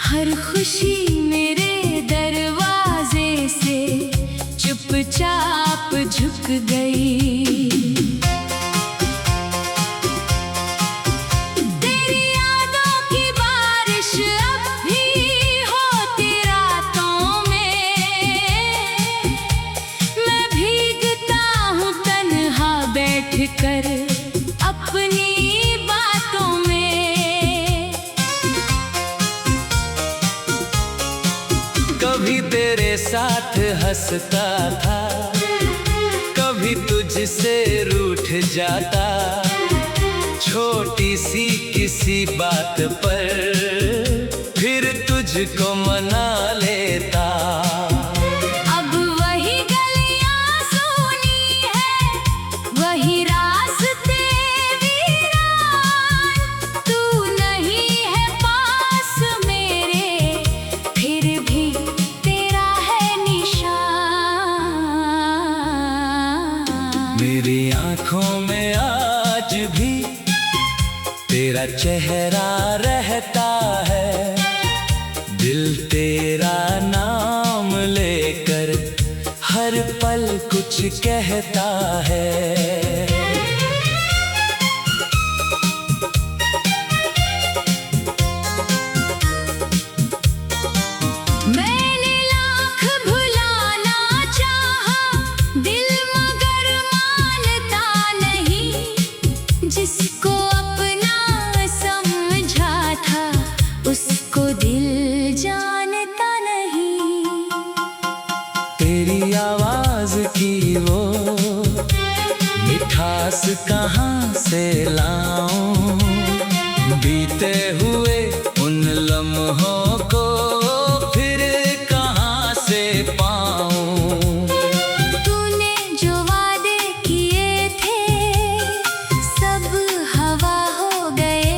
हर खुशी मेरे दरवाजे से चुपचाप झुक गई। तेरी यादों की बारिश अब भी होती रातों में। मैं भीगता हूँ तन्हा बैठकर अपनी बातों में। कभी तेरे साथ हंसता था, कभी तुझसे रूठ जाता, छोटी सी किसी बात पर फिर तुझको मना लेता। अब वही गलियां सूनी है, वही रास्ते वीरान। तू नहीं है पास मेरे, फिर भी तेरा है निशान। मेरी आँखों में आज भी तेरा चेहरा रहता है। दिल तेरा नाम लेकर हर पल कुछ कहता है। मैंने लाख भुलाना चाहा दिल, मगर मानता नहीं। जिसको अपना समझा था उसको दिल जानता नहीं। तेरी आवाज की वो मिठास कहाँ से लाऊं, बीते हुए उन लम्हों को फिर कहाँ से पाऊं। तूने जो वादे किए थे सब हवा हो गए।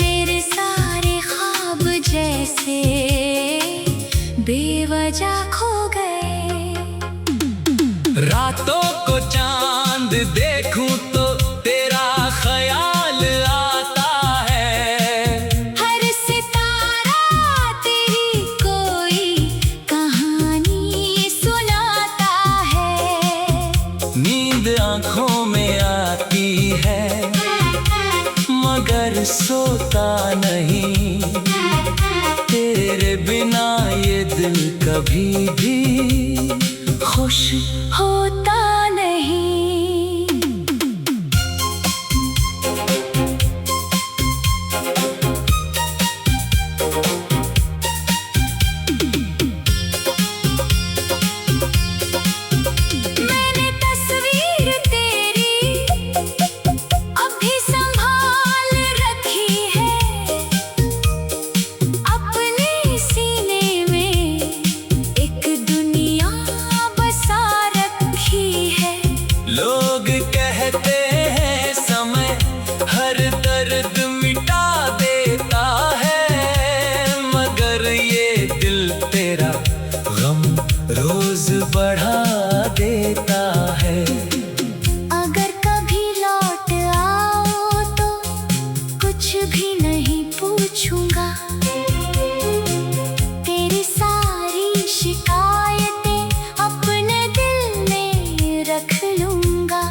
मेरे सारे ख्वाब जैसे बेवजह खो गए। रातों को चांद देखूं तो तेरा ख्याल आता है। हर सितारा तेरी कोई कहानी सुनाता है। नींद आँखों में आती है मगर सोता नहीं। तेरे बिना ये दिल कभी भी खुश होता नहीं। मैंने तस्वीर तेरी अभी संभाल रखी है। अपने सीने में एक दुनिया बसा रखी है। लोग कहते हैं समय हर दर्द मिटा देता है, मगर ये दिल तेरा गम रोज बढ़ा देता है। अगर कभी लौट आओ तो कुछ भी नहीं पूछूंगा। तेरी सारी शिकायतें अपने दिल में रख लूंगा।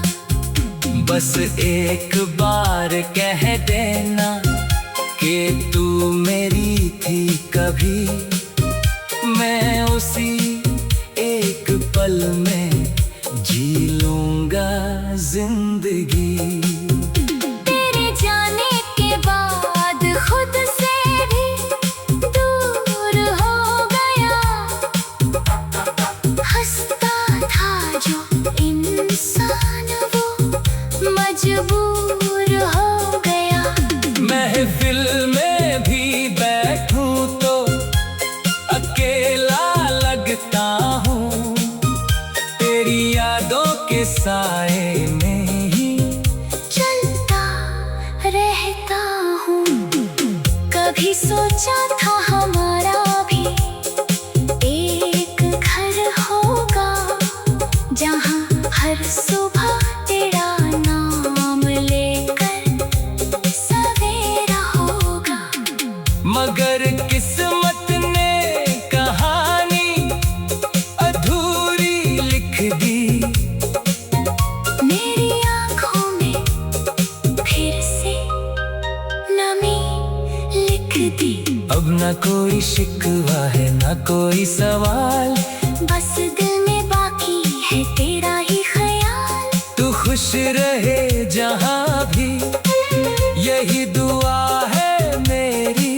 बस एक बार कह देना कि तू मेरी थी कभी। मैं उसी एक पल में जी लूंगा जिंदगी। तेरे जाने के बाद खुद से भी दूर हो गया। हंसता था जो इंसान वो मजबूर हो गया। महफिल में भी बैठूं तो अकेला लगता हूँ। तेरी यादों के साए में ही चलता रहता हूँ। कभी सोचा था हमारा भी एक घर होगा, जहाँ हर सुबह तेरा नाम लेकर सवेरा होगा। मगर किस्मत ने कहानी अधूरी लिख दी। मेरी आँखों में फिर से नमी लिख दी। अब ना कोई शिकवा है ना कोई सवाल, बस दिल में बाकी है तेरा ही ख्याल। तू खुश रहे जहाँ भी यही दुआ है मेरी।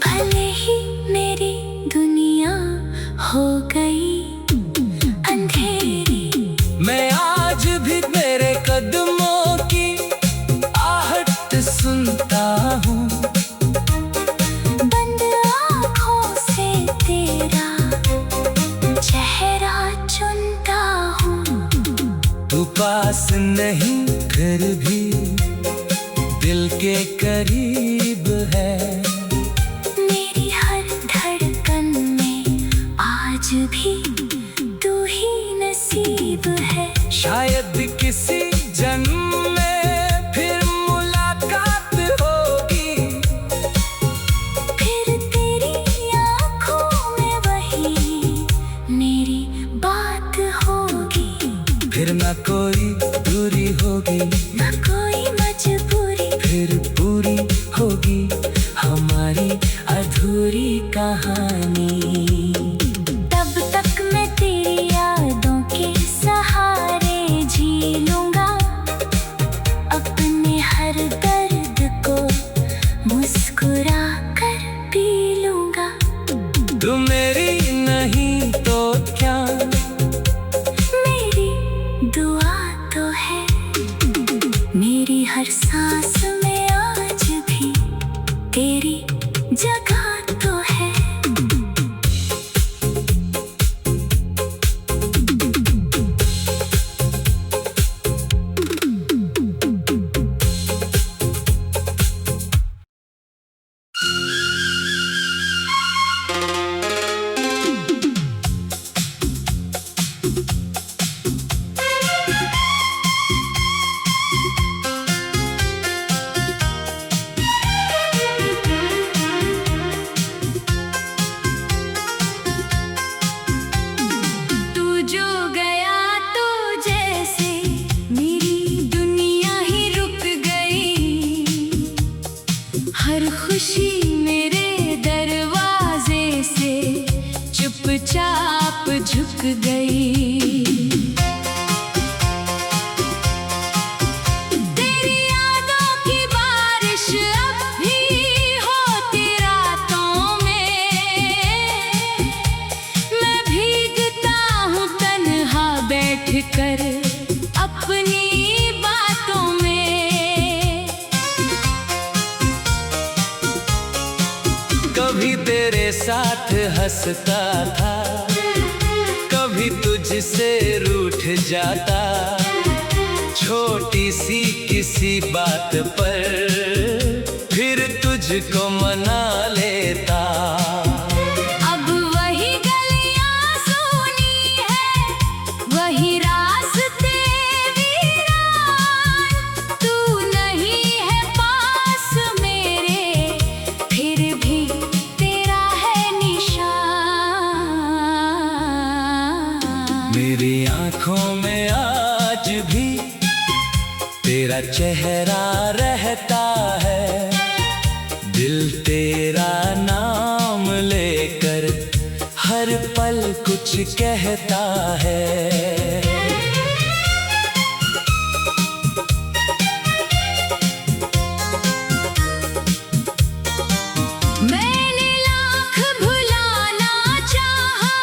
भले ही मेरी दुनिया हो गई अंधेरी, मैं आज भी मेरे कदमों की आहट सुनता हूँ। बंद आँखों से तेरा चेहरा चुनता हूँ। तू पास नहीं फिर भी दिल के करीब है। मेरी हर धड़कन में आज भी तू ही नसीब है। शायद किसी जन्म में फिर मुलाकात होगी, फिर तेरी आँखों में वही मेरी बात होगी। फिर ना कोई दूरी होगी, न कोई मजबूरी, फिर पूरी होगी हमारी अधूरी कहानी। तब तक मैं तेरी यादों के सहारे जी लूँगा। अपने हर दर्द को मुस्कुरा कर पी लूँगा। तू मेरी नहीं तो क्या, मेरी दुआ तो है। मेरी हर सांस में आज भी तेरी जगह तो है। तू जो गया तो जैसे मेरी दुनिया ही रुक गई। हर खुशी मेरे दरवाजे से चुपचाप झुक गई। तेरी यादों की बारिश अब भी होती रातों में। मैं भीगता हूँ तन्हा बैठकर अपनी बातों में। कभी तेरे साथ हंसता था, कभी तुझसे रूठ जाता। छोटी सी किसी बात पर फिर तुझको मना लेता। अब वही गलियां सूनी है, वही रास्ते वीरान। तू नहीं है पास मेरे, फिर भी तेरा है निशान। मेरी आँखों में आज भी तेरा चेहरा रहता है। दिल तेरा नाम लेकर हर पल कुछ कहता है। मैंने लाख भुलाना चाहा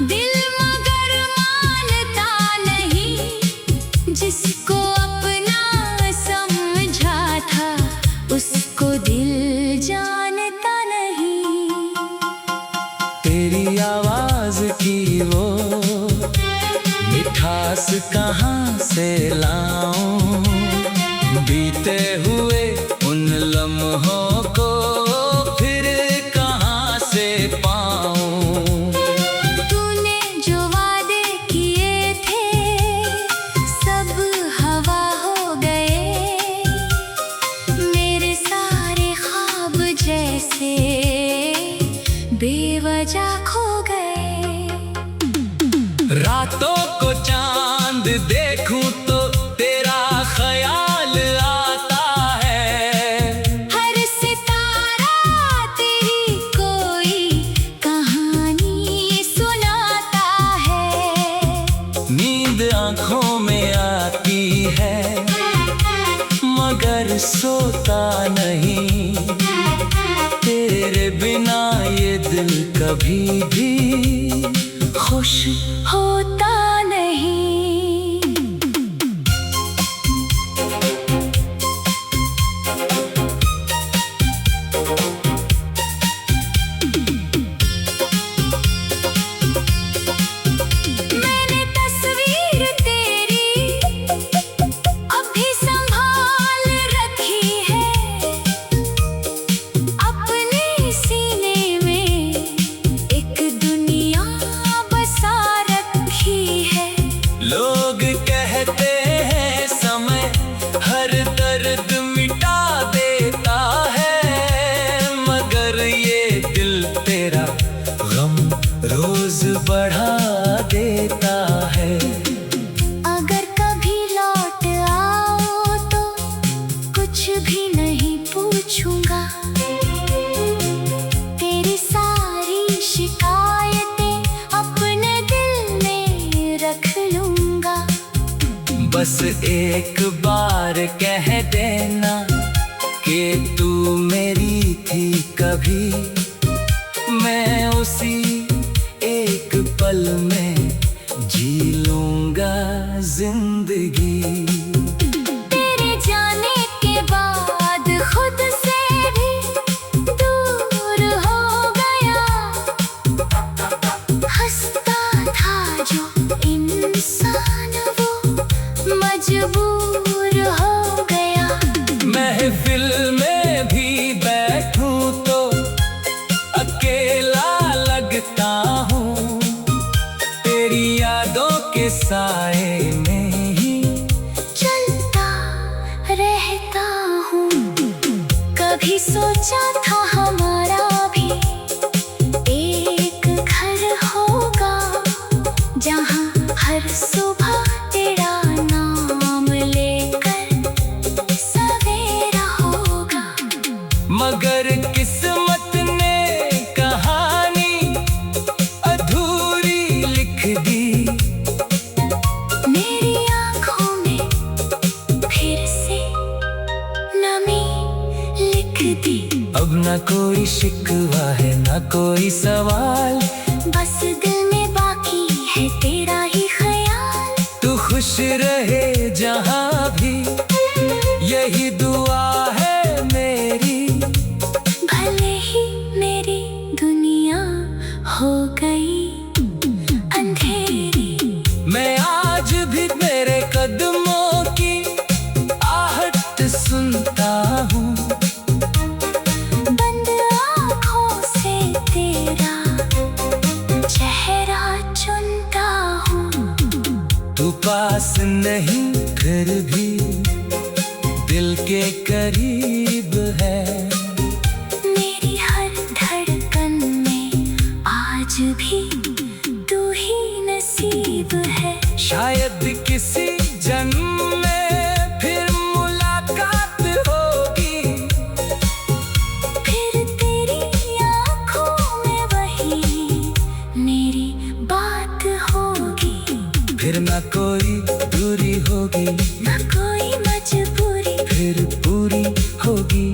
दिल, मगर मानता नहीं। जिसको अपना समझा था उसको दिल जानता नहीं। तेरी आवाज की वो मिठास कहाँ से लाऊं, बीते हुए उन लम्हों को फिर कहाँ से पाऊं। तूने जो वादे किए थे सब हवा हो गए। मेरे सारे ख्वाब जैसे से बेवजह खो गए। रातों को चांद देखूं तो तेरा ख्याल आता है। हर सितारा तेरी कोई कहानी सुनाता है। नींद आंखों में आती है मगर सोता नहीं। तेरे बिना ये दिल कभी भी खुश होता नहीं। मैंने तस्वीर तेरी अभी संभाल रखी है। अपने सीने में एक दुनिया बसा रखी है। लोग कहते हैं समय हर दर्द मिटा देता है मगर ये दिल तेरा गम रोज बढ़ा देता है। अगर कभी लौट आओ तो कुछ भी नहीं पूछूंगा। तेरी सारी शिकायतें अपने दिल में रख लूंगा। बस एक बार कह देना कि तू मेरी थी कभी। मैं उसी एक पल में जी लूंगा जिंदगी। तेरे जाने के बाद खुद से भी दूर हो गया। हंसता था जो इंसान वो मजबूर हो गया। महफिल में भी बैठूं तो अकेला लगता हूँ। तेरी यादों के साए में ही चलता रहता हूँ। कभी सोचा था हमारा भी एक घर होगा जहाँ हर सुबह तेरा नाम लेकर सवेरा होगा। मगर किस्मत ने कहानी अधूरी लिख दी। मेरी आँखों में फिर से नमी लिख दी। अब ना कोई शिकवा है ना कोई सवाल। बस दिल में बाकी है तेरा ही ख्याल। तू खुश रहे जहाँ भी यही दुआ है मेरी। भले ही मेरी दुनिया हो गई अंधेरी। मैं आज भी मेरे कदमों की आहट सुनता हूँ। बंद आँखों से तेरा चेहरा चुनता हूँ। तू पास नहीं फिर भी दिल के करीब है। मेरी हर धड़कन में आज भी तू ही नसीब है। शायद किसी जन्म में फिर मुलाकात होगी। फिर तेरी आँखों में वही मेरी बात होगी। फिर ना कोई दूरी होगी ना कोई मजबूरी। फिर पूरी होगी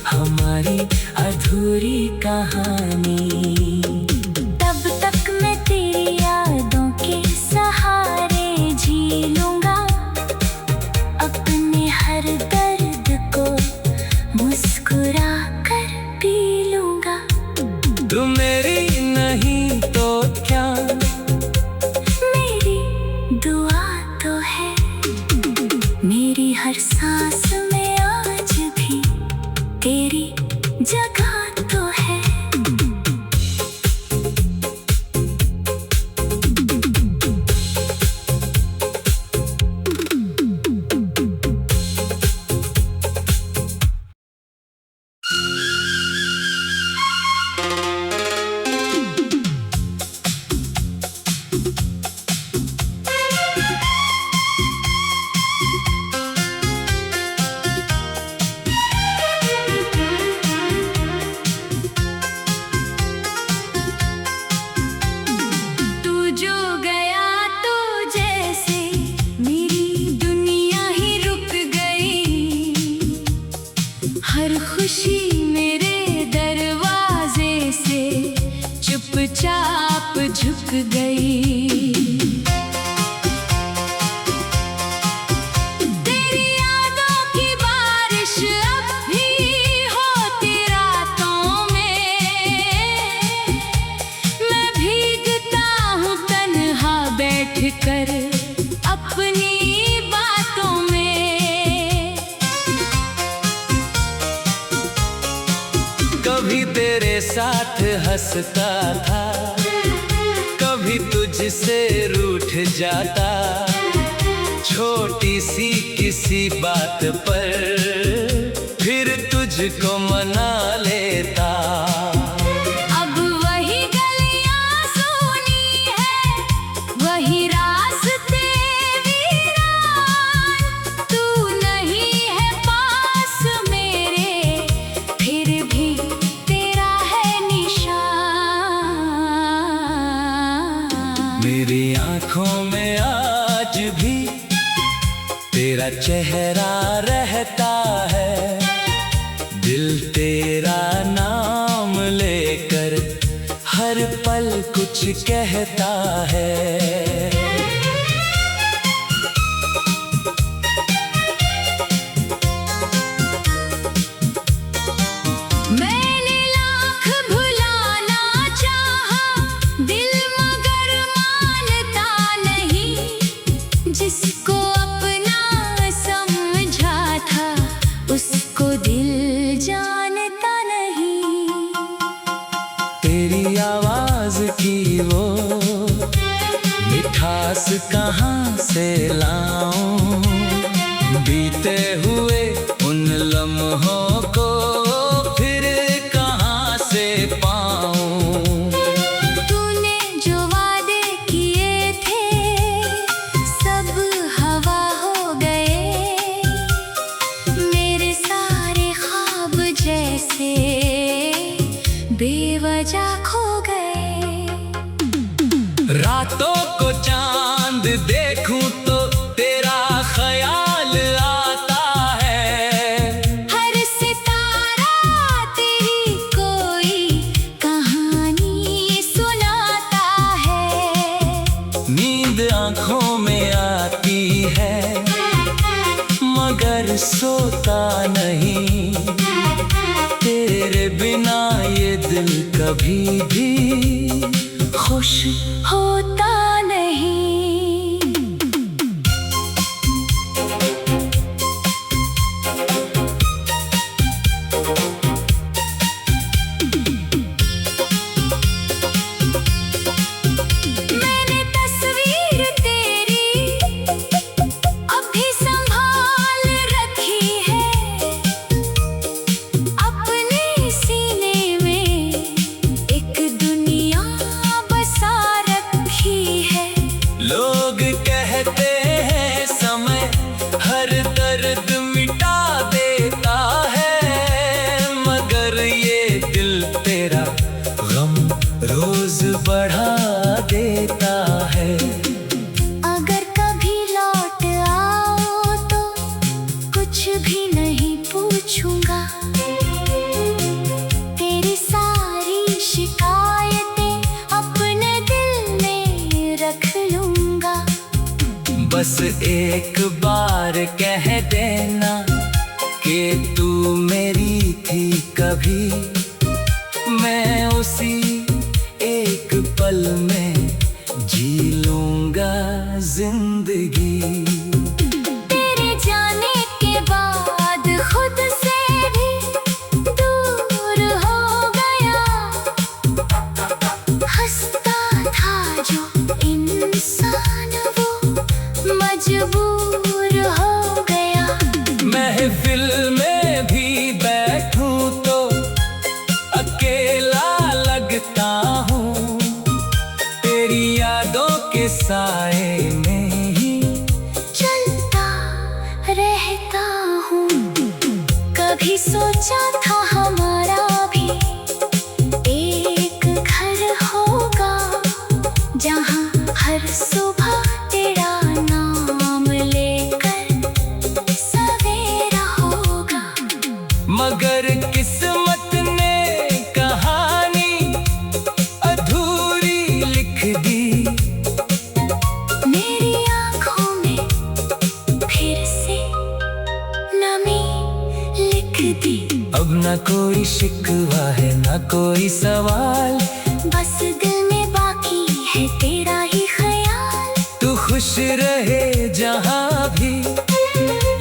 हमारी अधूरी कहानी। तब तक मैं तेरी यादों के सहारे जी लूंगा। अपने हर दर्द को मुस्कुरा कर पी लूंगा। तू मेरी नहीं तो क्या मेरी दुआ तो है। मेरी हर सांस में आज भी तेरी जगह तो है। गई। तेरी यादों की बारिश अब भी होती रातों में। मैं भीगता हूँ तन्हा बैठ कर अपनी बातों में। कभी तेरे साथ हंसता था, कभी तुझसे रूठ जाता, छोटी सी किसी बात पर फिर तुझको मना लेता। अब वही गलियां सूनी है, वही रास्ते वीरान। तू नहीं है पास मेरे, फिर भी तेरा है निशान। मेरी आँखों में आज भी तेरा चेहरा रहता है। दिल तेरा नाम लेकर हर पल कुछ कहता है। मैंने लाख भुलाना चाहा दिल, मगर मानता नहीं। जिसको अपना समझा था उसको दिल जानता नहीं। तेरी आवाज की वो मिठास कहाँ से लाऊं, बीते हुए उन लम्हों को फिर कहाँ से पाऊं। तूने जो वादे किए थे सब हवा हो गए। मेरे सारे ख्वाब जैसे बेवजह खो गए। रातों को चांद देखूं तो तेरा ख्याल आता है। हर सितारा तेरी कोई कहानी सुनाता है। नींद आँखों में आती है मगर सोता नहीं। तेरे बिना ये दिल कभी भी खुश होता नहीं। मैंने तस्वीर तेरी अभी संभाल रखी है। अपने सीने में एक दुनिया बसा रखी है। लोग कहते हैं समय हर दर्द मिटा देता है, मगर ये दिल तेरा गम रोज बढ़ा देता है। अगर कभी लौट आओ तो कुछ भी नहीं पूछूंगा। तेरी सारी शिकायतें अपने दिल में रख लूंगा। बस एक बार कह देना कि तू मेरी थी कभी। मैं उसी एक पल में जी लूंगा जिंदगी। तेरे जाने के बाद खुद से भी दूर हो गया। हंसता था जो इंसान वो मजबूर हो गया। महफिल में भी बैठूं तो अकेला लगता हूँ। तेरी यादों के साए में ही ना कोई शिकवा है ना कोई सवाल, बस दिल में बाकी है तेरा ही ख्याल। तू खुश रहे जहाँ भी,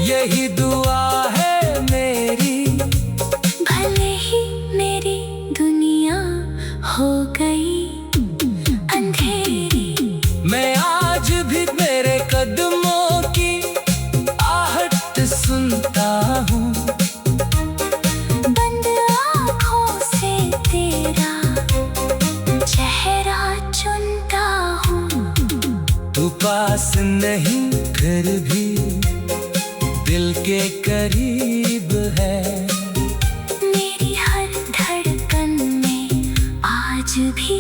यही दुआ है मेरी। भले ही मेरी दुनिया हो गई अंधेरी, मैं आज भी मेरे कदमों की आहट सुनता हूँ। बंद आँखों से तेरा चेहरा चुनता हूँ। तू पास नहीं फिर भी दिल के करीब है। मेरी हर धड़कन में आज भी